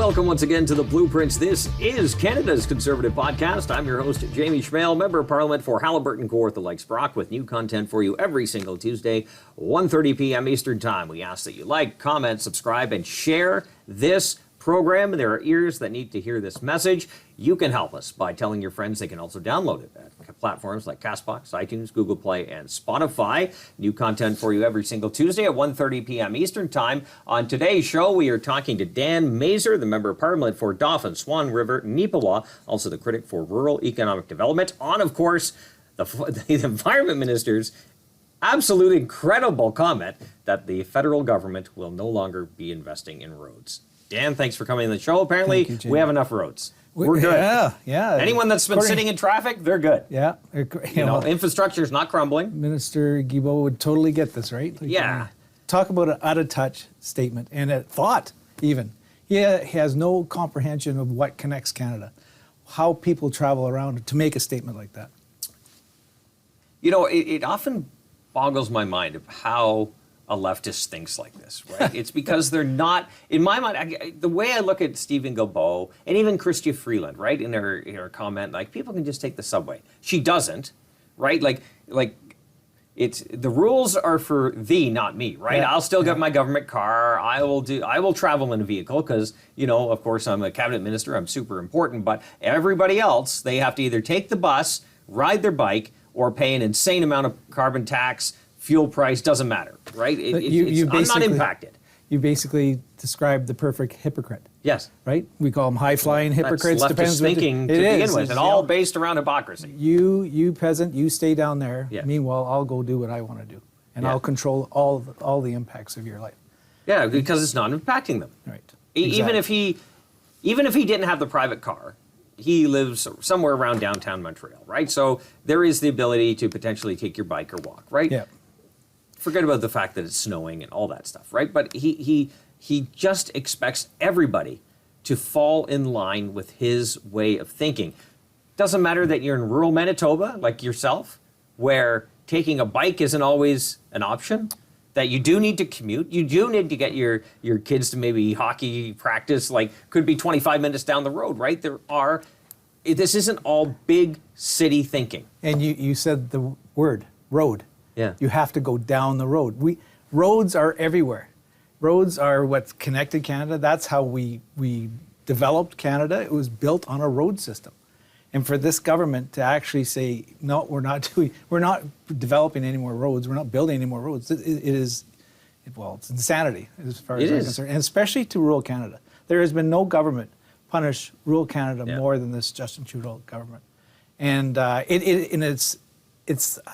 Welcome once again to the Blueprints. This is Canada's Conservative Podcast. I'm your host, Jamie Schmale, Member of Parliament for Haliburton, Kawartha Lakes, Brock, with new content for you every single Tuesday, 1:30 p.m. Eastern Time. We ask that you like, comment, subscribe, and share this program. There are ears that need to hear this message. You can help us by telling your friends. They can also download it at platforms like CastBox, iTunes, Google Play, and Spotify. New content for you every single Tuesday at 1:30 p.m. Eastern Time. On today's show, we are talking to Dan Mazur, the Member of Parliament for Dauphin, Swan River, Neepawa, also the critic for Rural Economic Development, on, of course, the Environment Minister's absolute incredible comment that the federal government will no longer be investing in roads. Dan, thanks for coming on the show. Apparently, we have enough roads. We're good. Yeah. Anyone that's been sitting in traffic, they're good. Yeah. Infrastructure is not crumbling. Minister Guilbeault would totally get this, right? Talk about an out-of-touch statement and a thought, even. He has no comprehension of what connects Canada, how people travel around to make a statement like that. It often boggles my mind of how a leftist thinks like this, right? It's because they're not, in my mind, the way I look at Stephen Guilbeault and even Chrystia Freeland, right, in her comment, like, people can just take the subway. She doesn't, right? Like it's, the rules are for thee, not me, right? I'll still get my government car. I will travel in a vehicle because, of course, I'm a cabinet minister. I'm super important. But everybody else, they have to either take the bus, ride their bike, or pay an insane amount of carbon tax. Fuel price, doesn't matter, right? I'm not impacted. You basically described the perfect hypocrite. Yes. Right? We call them high-flying hypocrites. That's leftist thinking to begin with, and all based around hypocrisy. You peasant, you stay down there. Yeah. Meanwhile, I'll go do what I want to do, and I'll control all the impacts of your life. Yeah, because it's not impacting them. Right. Exactly. Even if he didn't have the private car, he lives somewhere around downtown Montreal, right? So there is the ability to potentially take your bike or walk, right? Yeah. Forget about the fact that it's snowing and all that stuff, right? But he just expects everybody to fall in line with his way of thinking. Doesn't matter that you're in rural Manitoba, like yourself, where taking a bike isn't always an option, that you do need to commute, you do need to get your kids to maybe hockey practice, like could be 25 minutes down the road, right? This isn't all big city thinking. And you said the word, road. Yeah. You have to go down the road. Roads are everywhere. Roads are what's connected Canada. That's how we developed Canada. It was built on a road system. And for this government to actually say, no, we're not developing any more roads, we're not building any more roads, it's insanity as far as I'm concerned. And especially to rural Canada. There has been no government punish rural Canada more than this Justin Trudeau government. And it's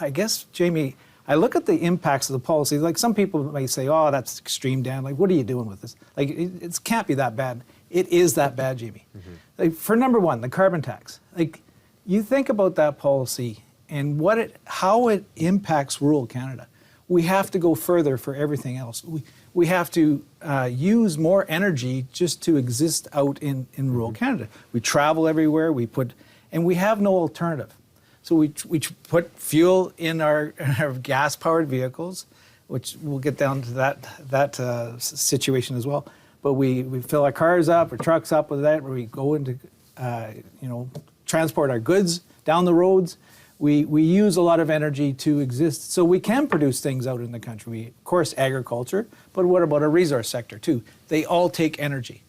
I guess, Jamie, I look at the impacts of the policy. Like, some people may say, oh, that's extreme, Dan. Like, what are you doing with this? Like, it can't be that bad. It is that bad, Jamie. Mm-hmm. Like, for number one, the carbon tax. Like, you think about that policy and how it impacts rural Canada. We have to go further for everything else. We have to use more energy just to exist out in rural Canada. We travel everywhere. And we have no alternative. So we put fuel in our gas-powered vehicles, which we'll get down to that situation as well. But we fill our cars up, our trucks up with that. We go into transport our goods down the roads. We use a lot of energy to exist, so we can produce things out in the country. Of course, agriculture, but what about our resource sector too? They all take energy.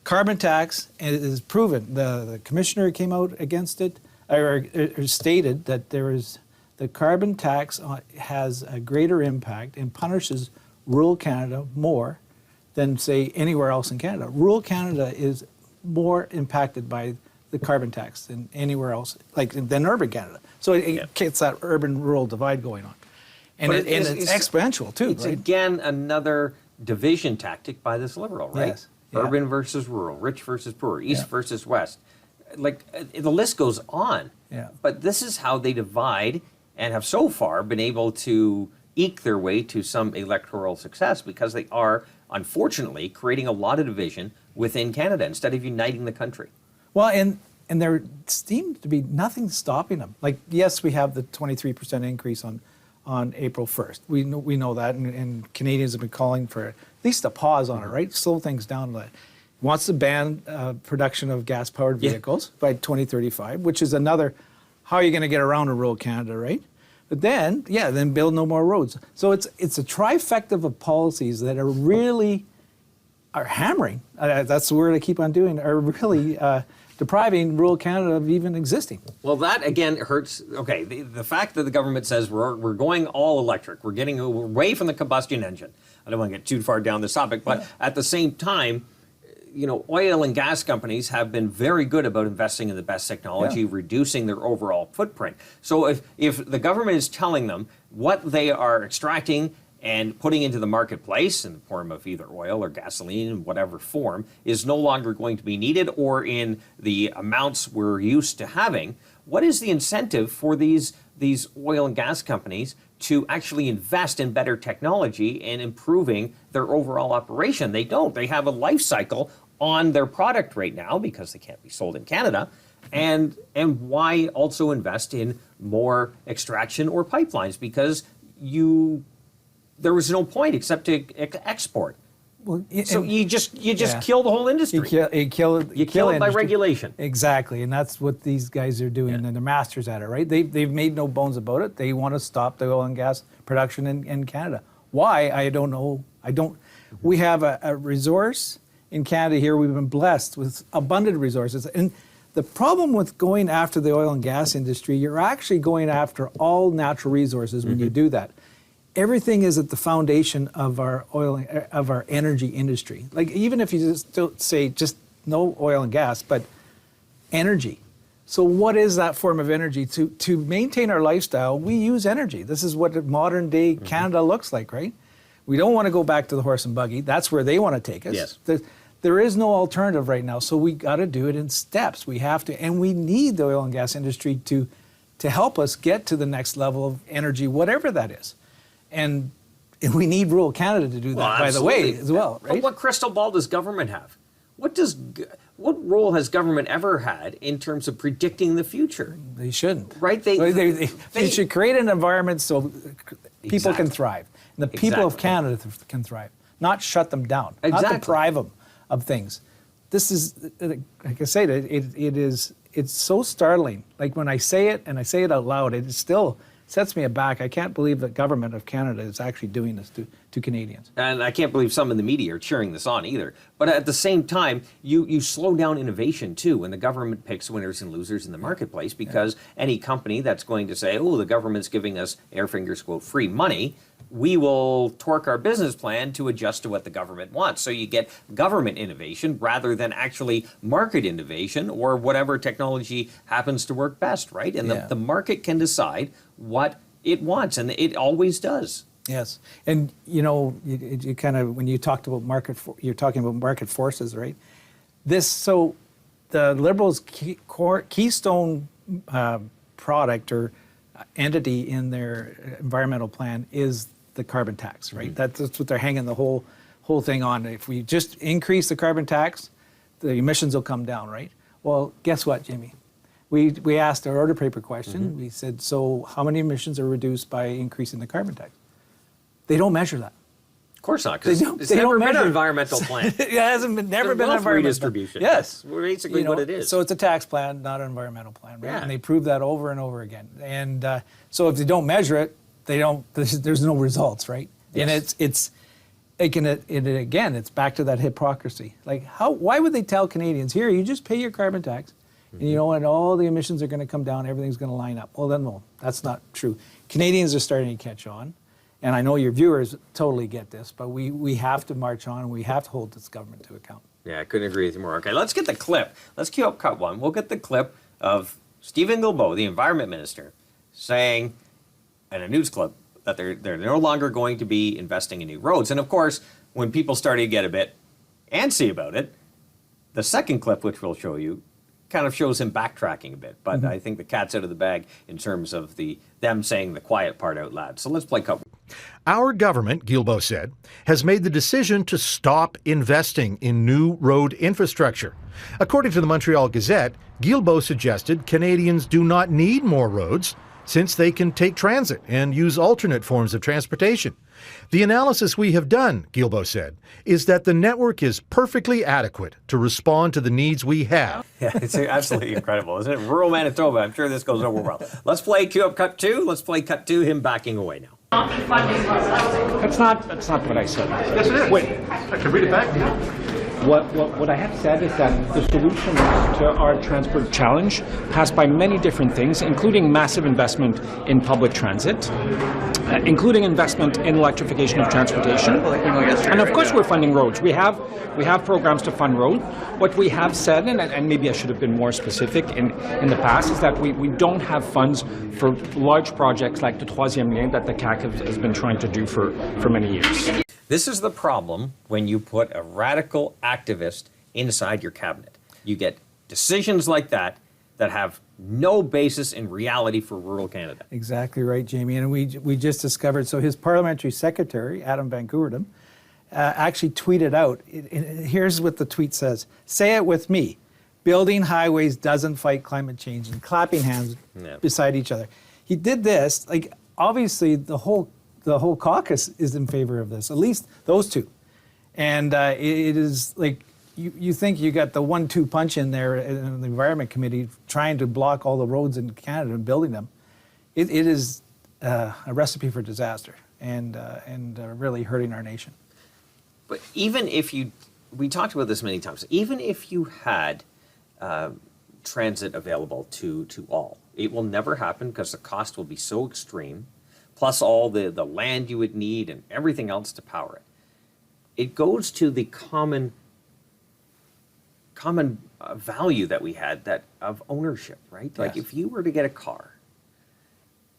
Carbon tax is proven. The commissioner came out against it. Or stated that the carbon tax has a greater impact and punishes rural Canada more than, say, anywhere else in Canada. Rural Canada is more impacted by the carbon tax than anywhere else, than urban Canada. So it gets that urban-rural divide going on. And it's exponential, too, it's right? Again, another division tactic by this Liberal, right? Yes. Urban versus rural, rich versus poor, east versus west. Like, the list goes on. Yeah. But this is how they divide and have so far been able to eke their way to some electoral success, because they are, unfortunately, creating a lot of division within Canada instead of uniting the country. Well, and there seems to be nothing stopping them. Like, yes, we have the 23% increase on April 1st. We know that, and Canadians have been calling for at least a pause on it, right? Slow things down. wants to ban production of gas-powered vehicles by 2035, which is another, how are you going to get around in rural Canada, right? But then build no more roads. So it's a trifecta of policies that are really hammering, that's the word I keep on doing, are really depriving rural Canada of even existing. Well, that again hurts. Okay, the fact that the government says we're going all electric, we're getting away from the combustion engine. I don't want to get too far down this topic, but at the same time, oil and gas companies have been very good about investing in the best technology, reducing their overall footprint. So if the government is telling them what they are extracting and putting into the marketplace in the form of either oil or gasoline in whatever form is no longer going to be needed or in the amounts we're used to having, what is the incentive for these oil and gas companies to actually invest in better technology and improving their overall operation? They don't. They have a life cycle on their product right now because they can't be sold in Canada. And why also invest in more extraction or pipelines? Because there was no point except to export. Well, so you just kill the whole industry. You kill it by regulation. Exactly, and that's what these guys are doing, and they're masters at it, right? They've made no bones about it. They want to stop the oil and gas production in Canada. Why? I don't know. We have a resource in Canada here. We've been blessed with abundant resources, and the problem with going after the oil and gas industry, you're actually going after all natural resources when you do that. Everything is at the foundation of our energy industry. Like even if you just don't say just no oil and gas, but energy. So what is that form of energy? To maintain our lifestyle, we use energy. This is what modern day Canada looks like, right? We don't want to go back to the horse and buggy. That's where they want to take us. Yes. There is no alternative right now, so we got to do it in steps. We have to, and we need the oil and gas industry to help us get to the next level of energy, whatever that is. And we need rural Canada to do that, by the way, as well, right? But what crystal ball does government have? What role has government ever had in terms of predicting the future? They shouldn't. Right? They should create an environment so people can thrive. And the people of Canada can thrive, not shut them down, not deprive them of things. This is, like I said, it's so startling. Like when I say it and I say it out loud, it still sets me aback. I can't believe the government of Canada is actually doing this to Canadians. And I can't believe some in the media are cheering this on either. But at the same time, you slow down innovation too when the government picks winners and losers in the marketplace, because any company that's going to say, oh, the government's giving us, air fingers quote, free money, we will torque our business plan to adjust to what the government wants. So you get government innovation rather than actually market innovation or whatever technology happens to work best, right? And the market can decide what it wants, and it always does. Yes, and you kind of, when you talked about you're talking about market forces, right? So the Liberals' keystone product or entity in their environmental plan is the carbon tax, right? That's what they're hanging the whole thing on. If we just increase the carbon tax, the emissions will come down, right? Well, guess what, Jimmy? We asked our order paper question. We said, so how many emissions are reduced by increasing the carbon tax? They don't measure that. Of course not, because it's never been an environmental plan. It hasn't never been an environmental redistribution. Yes. That's basically what it is. So it's a tax plan, not an environmental plan, right? Yeah. And they prove that over and over again. And so if they don't measure it, there's no results, right? Yes. And again, it's back to that hypocrisy. Like, why would they tell Canadians, here, you just pay your carbon tax, and and all the emissions are going to come down, everything's going to line up. Well, then, no, that's not true. Canadians are starting to catch on, and I know your viewers totally get this, but we have to march on, and we have to hold this government to account. Yeah, I couldn't agree with you more. Okay, let's get the clip. Let's queue up cut one. We'll get the clip of Stephen Guilbeault, the environment minister, saying in a news clip that they're no longer going to be investing in new roads. And of course, when people started to get a bit antsy about it, the second clip, which we'll show you, kind of shows him backtracking a bit. But I think the cat's out of the bag in terms of them saying the quiet part out loud. So let's play cut one. Our government, Guilbeault said, has made the decision to stop investing in new road infrastructure. According to the Montreal Gazette, Guilbeault suggested Canadians do not need more roads since they can take transit and use alternate forms of transportation. The analysis we have done, Guilbeault said, is that the network is perfectly adequate to respond to the needs we have. Yeah, it's absolutely incredible, isn't it? Rural Manitoba, I'm sure this goes over well. Let's play cue up cut two. Let's play cut two, him backing away now. That's not what I said. Yes, it is. Wait. I can read it back to you. What I have said is that the solutions to our transport challenge pass by many different things, including massive investment in public transit, including investment in electrification of transportation, and of course we're funding roads. We have programs to fund roads. What we have said, and maybe I should have been more specific in the past, is that we don't have funds for large projects like the Troisième Lien that the CAQ has been trying to do for many years. This is the problem when you put a radical activist inside your cabinet. You get decisions like that that have no basis in reality for rural Canada. Exactly right, Jamie. And we just discovered, so his parliamentary secretary, Adam Van Koerden, actually tweeted out, here's what the tweet says: "Say it with me, building highways doesn't fight climate change," and clapping hands beside each other. He did this, like, obviously the whole caucus is in favor of this, at least those two. And it is like, you think you got the 1-2 punch in there in the Environment Committee trying to block all the roads in Canada and building them. It is a recipe for disaster and really hurting our nation. But even if we talked about this many times, even if you had transit available to all, it will never happen because the cost will be so extreme, plus all the land you would need and everything else to power it. It goes to the common value that we had, that of ownership, right? Yes. Like if you were to get a car,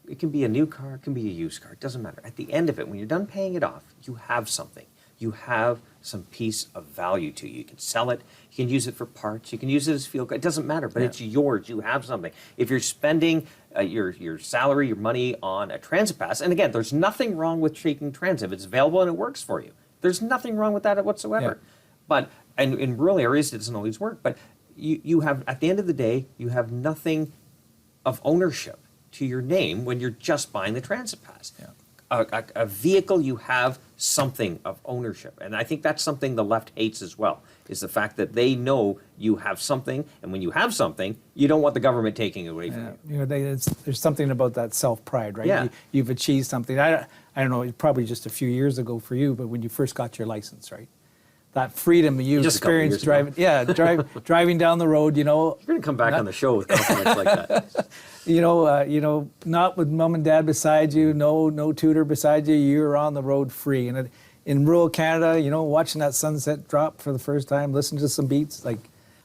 it can be a new car, it can be a used car, it doesn't matter. At the end of it, when you're done paying it off, you have something. You have some piece of value to you. You can sell it, you can use it for parts, you can use it as fuel. It doesn't matter, but it's yours. You have something. If you're spending your salary, your money on a transit pass, and again, there's nothing wrong with taking transit. If it's available and it works for you, there's nothing wrong with that whatsoever. Yeah. But and in rural areas, it doesn't always work. But you have, at the end of the day, you have nothing of ownership to your name when you're just buying the transit pass. Yeah. A vehicle, you have something of ownership. And I think that's something the left hates as well, is the fact that they know you have something, and when you have something, you don't want the government taking it away from you. You know, there's something about that self-pride, right? Yeah. You've achieved something. I don't know, probably just a few years ago for you, but when you first got your license, right? That freedom you experienced driving, driving down the road, you know. You're going to come back on the show with compliments like that. You know, not with mom and dad beside you, no tutor beside you. You're on the road free. And in rural Canada, you know, watching that sunset drop for the first time, listening to some beats, like,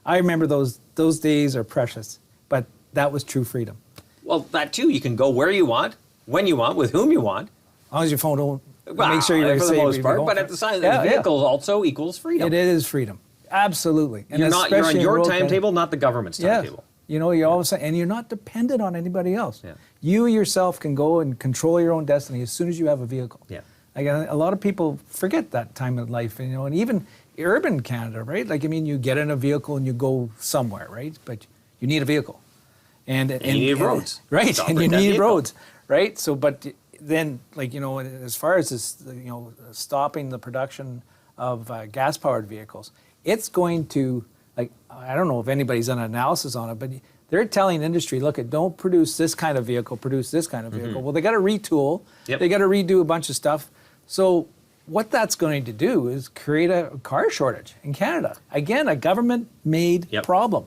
I remember those days are precious. But that was true freedom. Well, that too, you can go where you want, when you want, with whom you want. As long as your phone don't. Well, make sure you're for the most part, but at the same time, the vehicle also equals freedom. It is freedom, absolutely. And you're on your timetable, not the government's timetable. You know, you're all of a sudden, and you're not dependent on anybody else. Yeah. You yourself can go and control your own destiny as soon as you have a vehicle. Yeah. Like, a lot of people forget that time of life, you know, and even urban Canada, right? Like, I mean, you get in a vehicle and you go somewhere, right? But you need a vehicle, and you need roads, right? And you need roads, right? So, but then, like, you know, as far as this, you know, stopping the production of gas-powered vehicles, it's going to, like, I don't know if anybody's done an analysis on it, but they're telling industry, look, don't produce this kind of vehicle, produce this kind of vehicle. Mm-hmm. Well, they got to retool, they got to redo a bunch of stuff. So what that's going to do is create a car shortage in Canada. Again, a government-made problem.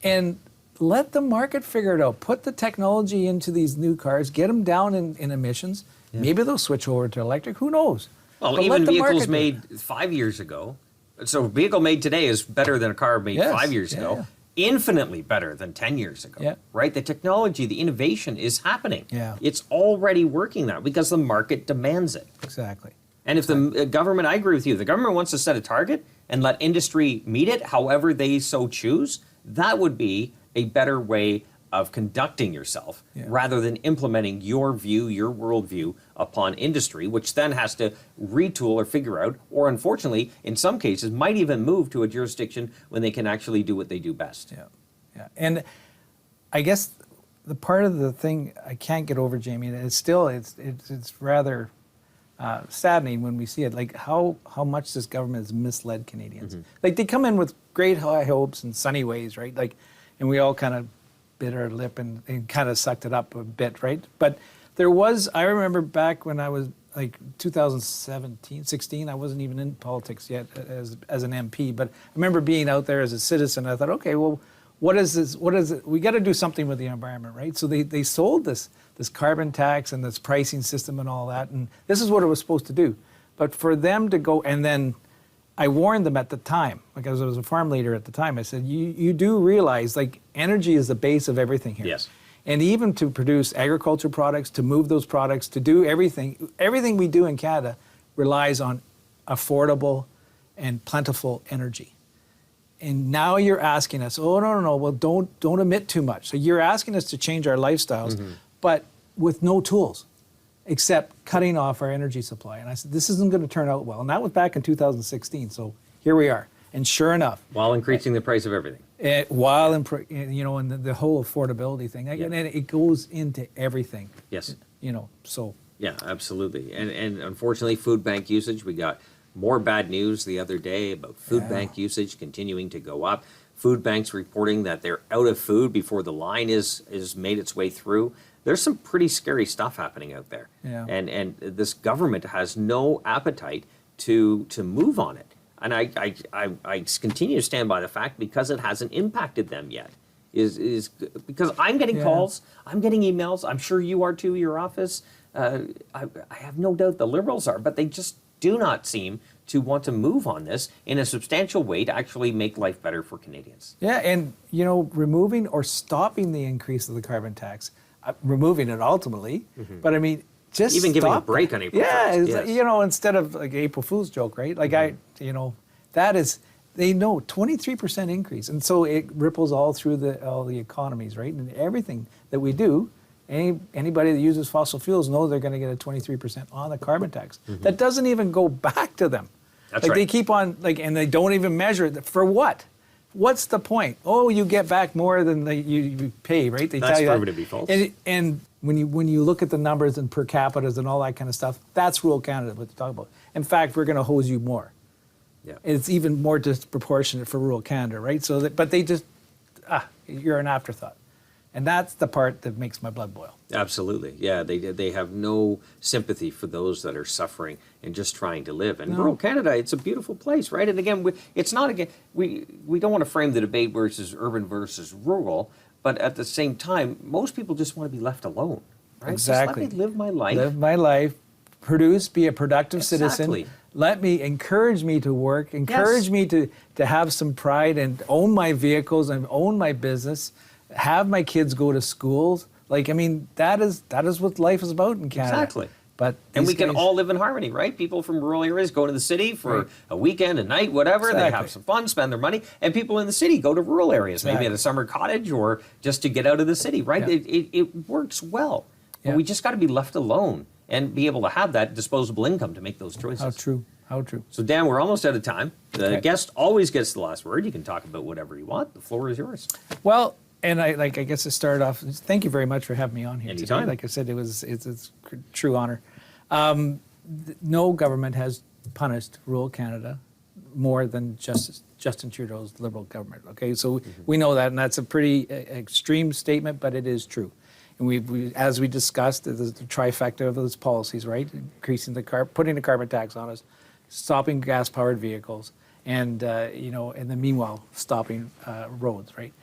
And let the market figure it out. Put the technology into these new cars, get them down in emissions. Yeah. Maybe they'll switch over to electric. Who knows? Well, but even vehicles made 5 years ago. So a vehicle made today is better than a car made 5 years ago. Infinitely better than 10 years ago. Right? The technology, the innovation is happening. It's already working now because the market demands it. Exactly. And if the government, I agree with you, the government wants to set a target and let industry meet it however they so choose, that would be a better way of conducting yourself rather than implementing your view, your worldview upon industry, which then has to retool or figure out, or unfortunately, in some cases, might even move to a jurisdiction when they can actually do what they do best. And I guess the part of the thing I can't get over, Jamie, and it's rather saddening when we see it, like how much this government has misled Canadians. Like they come in with great high hopes and sunny ways, right? Like, and we all kind of bit our lip and kind of sucked it up a bit, right? But I remember back when I was like 2017, 16, I wasn't even in politics yet as an MP, but I remember being out there as a citizen. I thought, okay, well, what is this? What is it? We got to do something with the environment, right? So they sold this carbon tax and this pricing system and all that, and this is what it was supposed to do. But for them to go, and then I warned them at the time, because I was a farm leader at the time, I said, you do realize, like, energy is the base of everything here. Yes. And even to produce agriculture products, to move those products, to do everything we do in Canada relies on affordable and plentiful energy. And now you're asking us, oh, no, well, don't emit too much. So you're asking us to change our lifestyles, but with no tools, except cutting off our energy supply. And I said, this isn't going to turn out well. And that was back in 2016. So here we are. And sure enough, While increasing the price of everything. and the whole affordability thing, and it goes into everything. Yes. So. Yeah, absolutely. And unfortunately, food bank usage, we got more bad news the other day about food bank usage continuing to go up. Food banks reporting that they're out of food before the line is made its way through. There's some pretty scary stuff happening out there. Yeah. And this government has no appetite to move on it. And I continue to stand by the fact, because it hasn't impacted them yet, is because I'm getting calls, I'm getting emails, I'm sure you are too, your office. I have no doubt the Liberals are, but they just do not seem to want to move on this in a substantial way to actually make life better for Canadians. Yeah, and removing or stopping the increase of the carbon tax, removing it ultimately, but I mean, just Even giving a stop break that. on April 1st. Yeah, Yes. instead of like April Fool's joke, right? Like that is, they know 23% increase, and so it ripples all through all the economies, right? And everything that we do. Anybody that uses fossil fuels knows they're going to get a 23% on the carbon tax. That doesn't even go back to them. That's like right. They keep on, and they don't even measure it. For what? What's the point? Oh, you get back more than you pay, right? They That's tell you proven that. to be false. And when you look at the numbers and per capitas and all that kind of stuff, that's rural Canada, what they talk about. In fact, we're going to hose you more. Yeah. It's even more disproportionate for rural Canada, right? So, but they just, you're an afterthought. And that's the part that makes my blood boil. Absolutely. Yeah, they have no sympathy for those that are suffering and just trying to live. And rural Canada, it's a beautiful place, right? And again, it's not, again, we don't want to frame the debate versus urban versus rural, but at the same time, most people just want to be left alone, right? Exactly. Just let me live my life. Live my life, be a productive Exactly. citizen. Encourage me to work, encourage me to have some pride and own my vehicles and own my business, have my kids go to schools. Like, I mean, that is what life is about in Canada. Exactly. But And we these can guys- all live in harmony, right? People from rural areas go to the city for Right. a weekend, a night, whatever. They have Exactly. some fun, spend their money. And people in the city go to rural areas, maybe at Exactly. a summer cottage or just to get out of the city, right? Yeah. It works well. Yeah. But we just got to be left alone and be able to have that disposable income to make those choices. How true. How true. So, Dan, we're almost out of time. The Okay. guest always gets the last word. You can talk about whatever you want. The floor is yours. Well, and I guess to start off, thank you very much for having me on here Anytime. today. Like I said, it's a true honor. No government has punished rural Canada more than Justin Trudeau's Liberal government. Okay, so we know that, and that's a pretty extreme statement, but it is true. And we as we discussed, the trifecta of those policies, right? Increasing putting the carbon tax on us, stopping gas-powered vehicles, and and then meanwhile stopping roads, right?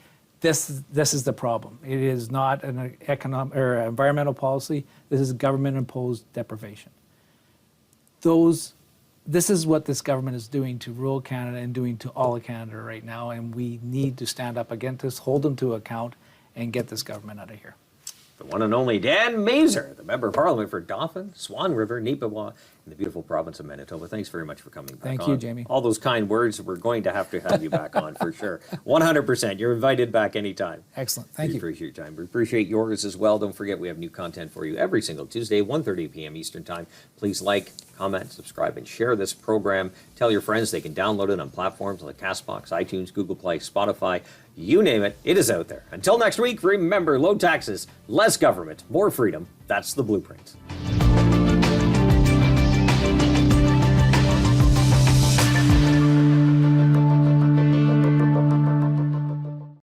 This is the problem. It is not an economic or environmental policy. This is government-imposed deprivation. This is what this government is doing to rural Canada and doing to all of Canada right now, and we need to stand up against this, hold them to account, and get this government out of here. The one and only Dan Mazer, the Member of Parliament for Dauphin, Swan River, Neepawa, in the beautiful province of Manitoba. Thanks very much for coming back on. Thank you, Jamie. All those kind words, we're going to have you back on for sure. 100%. You're invited back anytime. Excellent. Thank We you. appreciate your time. We appreciate yours as well. Don't forget, we have new content for you every single Tuesday, 1:30 p.m. Eastern Time. Please like, comment, subscribe, and share this program. Tell your friends they can download it on platforms like CastBox, iTunes, Google Play, Spotify. You name it, it is out there. Until next week, remember, low taxes, less government, more freedom. That's the blueprint.